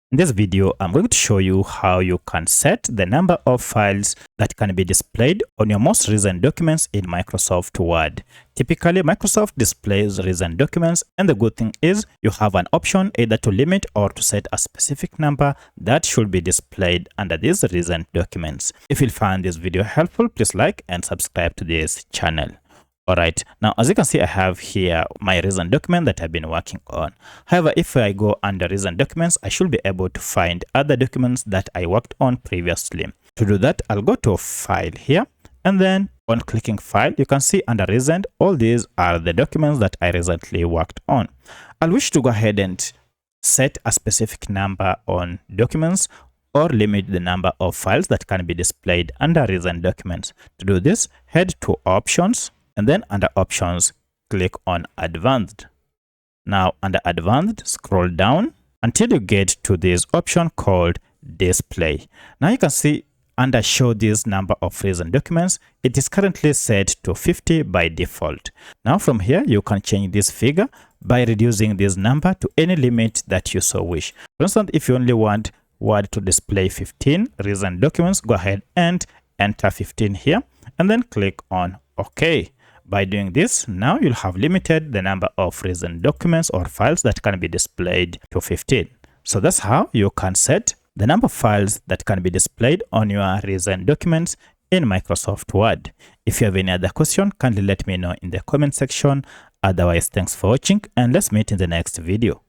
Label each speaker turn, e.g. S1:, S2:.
S1: In this video, I'm going to show you how you can set the number of files that can be displayed on your most recent documents in Microsoft Word. Typically, Microsoft displays recent documents, and the good thing is you have an option either to limit or to set a specific number that should be displayed under these recent documents. If you find this video helpful, please like and subscribe to this channel. Alright, now as you can see, I have here my recent document that I've been working on. However, if I go under recent documents, I should be able to find other documents that I worked on previously. To do that, I'll go to File here, and then on clicking File, you can see under Recent, all these are the documents that I recently worked on. I'll wish to go ahead and set a specific number on documents or limit the number of files that can be displayed under recent documents. To do this, head to Options, and then under Options, click on Advanced. Now under Advanced, scroll down until you get to this option called Display. Now you can see under Show this number of recent documents, it is currently set to 50 by default. Now from here, you can change this figure by reducing this number to any limit that you so wish. For instance, if you only want Word to display 15 recent documents, go ahead and enter 15 here, and then click on OK. By doing this, now you'll have limited the number of recent documents or files that can be displayed to 15. So that's how you can set the number of files that can be displayed on your recent documents in Microsoft Word. If you have any other question, kindly let me know in the comment section. Otherwise, thanks for watching, and let's meet in the next video.